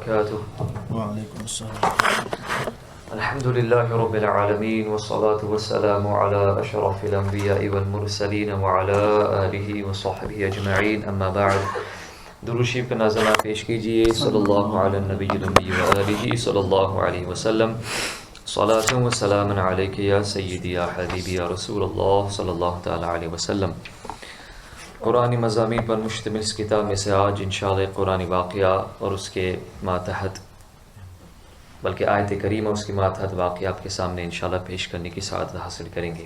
وبركاته. وعلیکم السلام. الحمد لله رب العالمين والصلاة والسلام على أشرف الأنبياء والمرسلين وعلى آله وصحبه أجمعين. أما بعد، درود شریف کا نازلہ پیش کیجئے. صلی اللہ علی النبی الأمی وآلہ صلی اللہ علیہ وسلم. صلاة و سلام علیک یا سیدی یا حبیبی یا رسول اللہ صلی اللہ تعالی علیہ وسلم. قرآنی مضامین پر مشتمل اس کتاب میں سے آج انشاءاللہ قرآنی واقعہ اور اس کے ماتحت بلکہ آیت کریمہ اس کے ماتحت واقعہ آپ کے سامنے انشاءاللہ پیش کرنے کی سعادت حاصل کریں گے.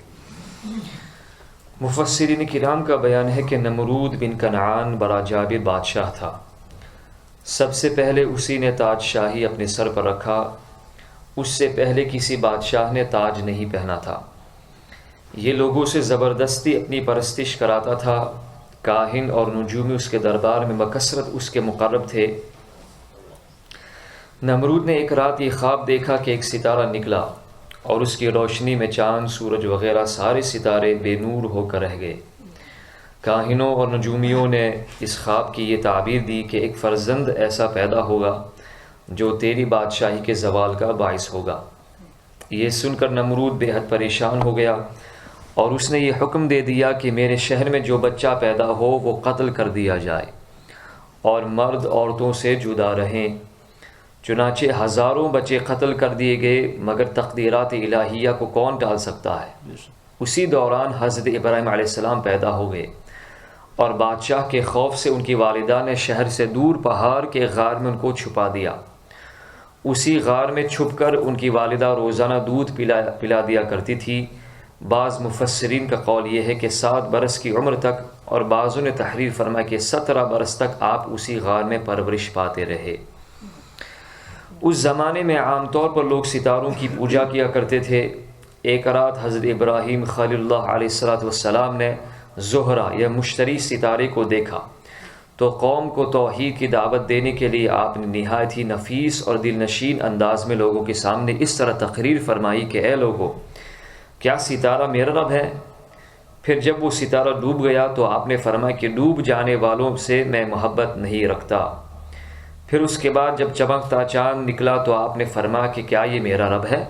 مفسرین کرام کا بیان ہے کہ نمرود بن کنعان بڑا جابر بادشاہ تھا. سب سے پہلے اسی نے تاج شاہی اپنے سر پر رکھا. اس سے پہلے کسی بادشاہ نے تاج نہیں پہنا تھا. یہ لوگوں سے زبردستی اپنی پرستش کراتا تھا. کاہن اور نجومی اس کے دربار میں بکثرت اس کے مقرب تھے. نمرود نے ایک رات یہ خواب دیکھا کہ ایک ستارہ نکلا اور اس کی روشنی میں چاند، سورج وغیرہ سارے ستارے بے نور ہو کر رہ گئے. کاہنوں اور نجومیوں نے اس خواب کی یہ تعبیر دی کہ ایک فرزند ایسا پیدا ہوگا جو تیری بادشاہی کے زوال کا باعث ہوگا. یہ سن کر نمرود بے حد پریشان ہو گیا اور اس نے یہ حکم دے دیا کہ میرے شہر میں جو بچہ پیدا ہو وہ قتل کر دیا جائے اور مرد عورتوں سے جدا رہیں. چنانچہ ہزاروں بچے قتل کر دیے گئے، مگر تقدیرات الہیہ کو کون ٹال سکتا ہے. اسی دوران حضرت ابراہیم علیہ السلام پیدا ہو گئے اور بادشاہ کے خوف سے ان کی والدہ نے شہر سے دور پہاڑ کے غار میں ان کو چھپا دیا. اسی غار میں چھپ کر ان کی والدہ روزانہ دودھ پلا دیا کرتی تھی. بعض مفسرین کا قول یہ ہے کہ 7 برس کی عمر تک، اور بعضوں نے تحریر فرمایا کہ 17 برس تک آپ اسی غار میں پرورش پاتے رہے. اس زمانے میں عام طور پر لوگ ستاروں کی پوجا کیا کرتے تھے. ایک رات حضرت ابراہیم خلیل اللہ علیہ السلام نے زہرہ یا مشتری ستارے کو دیکھا تو قوم کو توحید کی دعوت دینے کے لیے آپ نے نہایت ہی نفیس اور دل نشین انداز میں لوگوں کے سامنے اس طرح تقریر فرمائی کہ اے لوگو، کیا ستارہ میرا رب ہے؟ پھر جب وہ ستارہ ڈوب گیا تو آپ نے فرمایا کہ ڈوب جانے والوں سے میں محبت نہیں رکھتا. پھر اس کے بعد جب چمکتا چاند نکلا تو آپ نے فرمایا کہ کیا یہ میرا رب ہے؟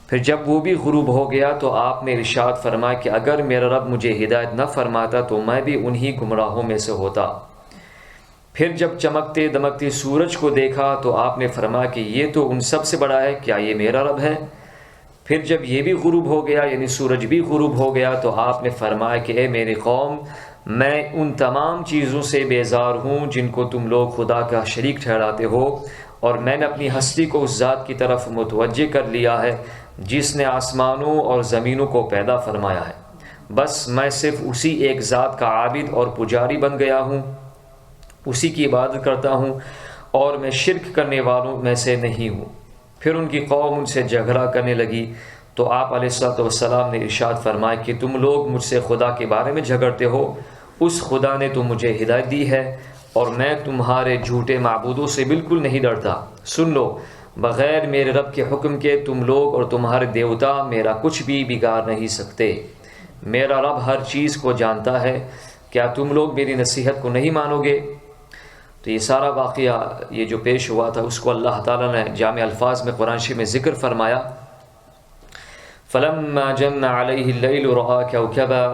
پھر جب وہ بھی غروب ہو گیا تو آپ نے ارشاد فرمایا کہ اگر میرا رب مجھے ہدایت نہ فرماتا تو میں بھی انہی گمراہوں میں سے ہوتا. پھر جب چمکتے دمکتے سورج کو دیکھا تو آپ نے فرمایا کہ یہ تو ان سب سے بڑا ہے، کیا یہ میرا رب ہے؟ پھر جب یہ بھی غروب ہو گیا یعنی سورج بھی غروب ہو گیا تو آپ نے فرمایا کہ اے میری قوم، میں ان تمام چیزوں سے بیزار ہوں جن کو تم لوگ خدا کا شریک ٹھہراتے ہو، اور میں نے اپنی ہستی کو اس ذات کی طرف متوجہ کر لیا ہے جس نے آسمانوں اور زمینوں کو پیدا فرمایا ہے. بس میں صرف اسی ایک ذات کا عابد اور پجاری بن گیا ہوں، اسی کی عبادت کرتا ہوں اور میں شرک کرنے والوں میں سے نہیں ہوں. پھر ان کی قوم ان سے جھگڑا کرنے لگی تو آپ علیہ السلام نے ارشاد فرمایا کہ تم لوگ مجھ سے خدا کے بارے میں جھگڑتے ہو. اس خدا نے تو مجھے ہدایت دی ہے اور میں تمہارے جھوٹے معبودوں سے بالکل نہیں ڈرتا. سن لو، بغیر میرے رب کے حکم کے تم لوگ اور تمہارے دیوتا میرا کچھ بھی بگاڑ نہیں سکتے. میرا رب ہر چیز کو جانتا ہے. کیا تم لوگ میری نصیحت کو نہیں مانو گے؟ تو یہ سارا واقعہ یہ جو پیش ہوا تھا اس کو اللہ تعالیٰ نے جامع الفاظ میں قرآن شریف میں ذکر فرمایا. فلما جن علیہ اللیل رأى کوكبا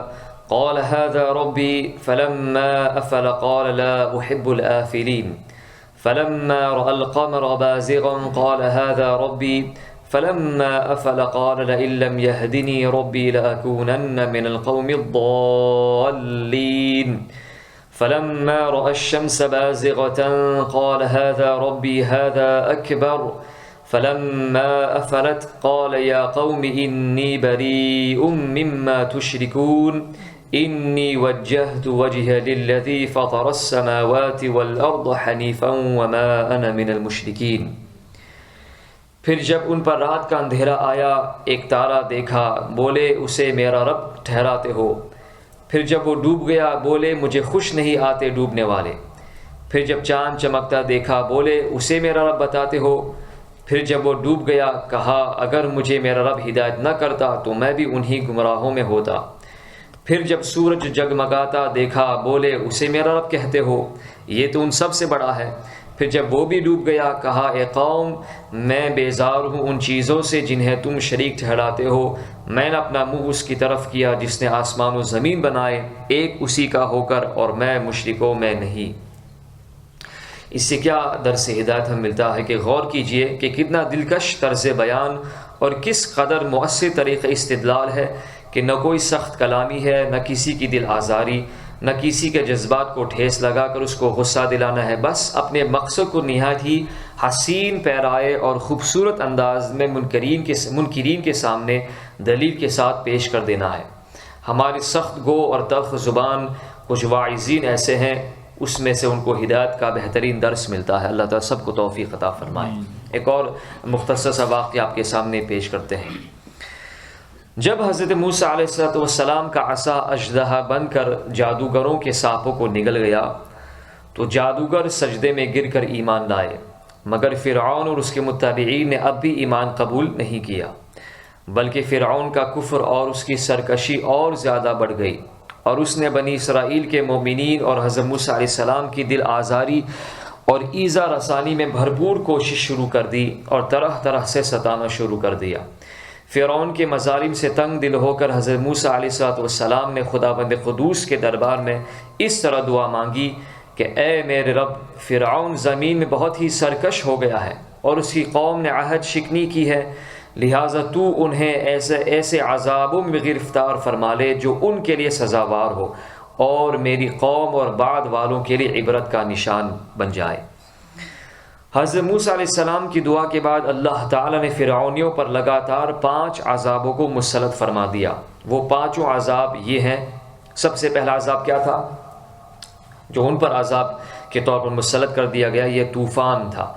قال هذا ربي فلما أفل قال لا أحب الآفلين فلما رأى القمر بازغا قال هذا ربي فلما أفل قال لئن لم يهدني ربي لأكونن من القوم الضالين فلما رأى الشمس بازغة قال هذا ربي هذا أكبر فلما أفلت قال يا قوم إني بريء مما تشركون إني وجهت وجهي للذي فطر السماوات والأرض حنيفا وما أنا من المشركين. پھر جب ان پر رات کا اندھیرا آیا، ایک تارا دیکھا، بولے اسے میرا رب ٹھہراتے ہو. پھر جب وہ ڈوب گیا بولے مجھے خوش نہیں آتے ڈوبنے والے. پھر جب چاند چمکتا دیکھا بولے اسے میرا رب بتاتے ہو. پھر جب وہ ڈوب گیا کہا اگر مجھے میرا رب ہدایت نہ کرتا تو میں بھی انہی گمراہوں میں ہوتا. پھر جب سورج جگمگاتا دیکھا بولے اسے میرا رب کہتے ہو، یہ تو ان سب سے بڑا ہے. پھر جب وہ بھی ڈوب گیا کہا اے قوم میں بیزار ہوں ان چیزوں سے جنہیں تم شریک ٹھہراتے ہو، میں نے اپنا منہ اس کی طرف کیا جس نے آسمان و زمین بنائے ایک اسی کا ہو کر، اور میں مشرکوں میں نہیں۔ اس سے کیا درس ہدایت ہمیں ملتا ہے کہ غور کیجئے کہ کتنا دلکش طرز بیان اور کس قدر مؤثر طریقہ استدلال ہے کہ نہ کوئی سخت کلامی ہے، نہ کسی کی دل آزاری، نہ کسی کے جذبات کو ٹھیس لگا کر اس کو غصہ دلانا ہے، بس اپنے مقصد کو نہایت ہی حسین پیرائے اور خوبصورت انداز میں منکرین کے سامنے دلیل کے ساتھ پیش کر دینا ہے۔ ہماری سخت گو اور تلخ زبان کچھ واعظین ایسے ہیں، اس میں سے ان کو ہدایت کا بہترین درس ملتا ہے۔ اللہ تعالیٰ سب کو توفیق عطا فرمائے۔ ایک اور مختصر سا واقعہ آپ کے سامنے پیش کرتے ہیں۔ جب حضرت موسیٰ علیہ السلام کا عصا اژدہا بن کر جادوگروں کے سانپوں کو نگل گیا تو جادوگر سجدے میں گر کر ایمان لائے، مگر فرعون اور اس کے متبعین نے اب بھی ایمان قبول نہیں کیا، بلکہ فرعون کا کفر اور اس کی سرکشی اور زیادہ بڑھ گئی، اور اس نے بنی اسرائیل کے مومنین اور حضرت موسیٰ علیہ السلام کی دل آزاری اور ایذا رسانی میں بھرپور کوشش شروع کر دی اور طرح طرح سے ستانا شروع کر دیا۔ فرعون کے مظالم سے تنگ دل ہو کر حضرت موسیٰ علیہ السلام نے خداوند قدوس کے دربار میں اس طرح دعا مانگی کہ اے میرے رب، فرعون زمین میں بہت ہی سرکش ہو گیا ہے اور اس کی قوم نے عہد شکنی کی ہے، لہٰذا تو انہیں ایسے عذابوں میں گرفتار فرما لے جو ان کے لیے سزاوار ہو اور میری قوم اور بعد والوں کے لیے عبرت کا نشان بن جائے۔ حضرت موسیٰ علیہ السلام کی دعا کے بعد اللہ تعالیٰ نے فرعونیوں پر لگاتار 5 عذابوں کو مسلط فرما دیا۔ وہ 5 عذاب یہ ہیں۔ سب سے پہلا عذاب کیا تھا جو ان پر عذاب کے طور پر مسلط کر دیا گیا؟ یہ طوفان تھا۔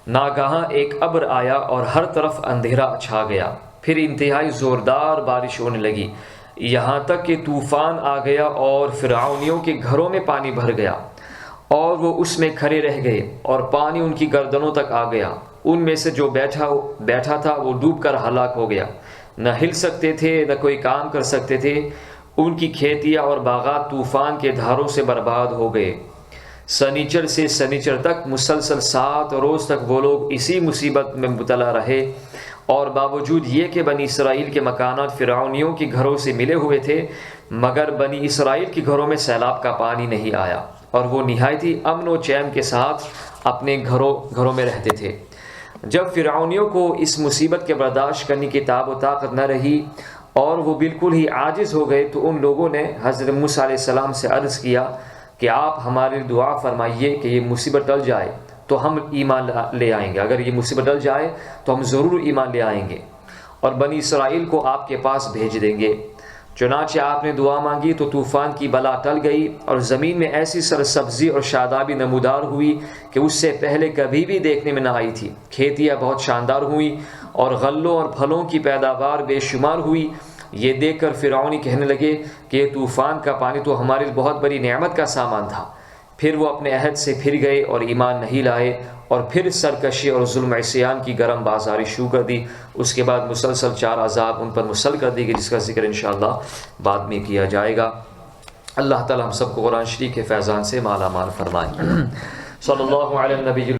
ناگہاں ایک ابر آیا اور ہر طرف اندھیرا چھا گیا، پھر انتہائی زوردار بارش ہونے لگی، یہاں تک کہ طوفان آ گیا اور فرعونیوں کے گھروں میں پانی بھر گیا اور وہ اس میں کھڑے رہ گئے اور پانی ان کی گردنوں تک آ گیا۔ ان میں سے جو بیٹھا تھا وہ ڈوب کر ہلاک ہو گیا، نہ ہل سکتے تھے نہ کوئی کام کر سکتے تھے۔ ان کی کھیتیاں اور باغات طوفان کے دھاروں سے برباد ہو گئے۔ سنیچر سے سنیچر تک مسلسل 7 روز تک وہ لوگ اسی مصیبت میں مبتلا رہے، اور باوجود یہ کہ بنی اسرائیل کے مکانات فرعونیوں کے گھروں سے ملے ہوئے تھے، مگر بنی اسرائیل کے گھروں میں سیلاب کا پانی نہیں آیا، اور وہ نہایت ہی امن و چین کے ساتھ اپنے گھروں میں رہتے تھے۔ جب فرعونیوں کو اس مصیبت کے برداشت کرنے کی تاب و طاقت نہ رہی اور وہ بالکل ہی عاجز ہو گئے، تو ان لوگوں نے حضرت موسیٰ علیہ السلام سے عرض کیا کہ آپ ہمارے دعا فرمائیے کہ یہ مصیبت ٹل جائے تو ہم ایمان لے آئیں گے۔ اگر یہ مصیبت ٹل جائے تو ہم ضرور ایمان لے آئیں گے اور بنی اسرائیل کو آپ کے پاس بھیج دیں گے۔ چنانچہ آپ نے دعا مانگی تو طوفان کی بلا ٹل گئی اور زمین میں ایسی سرسبزی اور شادابی نمودار ہوئی کہ اس سے پہلے کبھی بھی دیکھنے میں نہ آئی تھی۔ کھیتیاں بہت شاندار ہوئیں اور غلوں اور پھلوں کی پیداوار بے شمار ہوئی۔ یہ دیکھ کر فرعونی کہنے لگے کہ یہ طوفان کا پانی تو ہمارے بہت بڑی نعمت کا سامان تھا۔ پھر وہ اپنے عہد سے پھر گئے اور ایمان نہیں لائے، اور پھر سرکشی اور ظلم عصیان کی گرم بازاری شروع کر دی۔ اس کے بعد مسلسل 4 عذاب ان پر مسلط کر دی گئی، جس کا ذکر انشاءاللہ بعد میں کیا جائے گا۔ اللہ تعالی ہم سب کو قرآن شریف کے فیضان سے مالا مال فرمائے۔ صلی اللہ علیہ نبی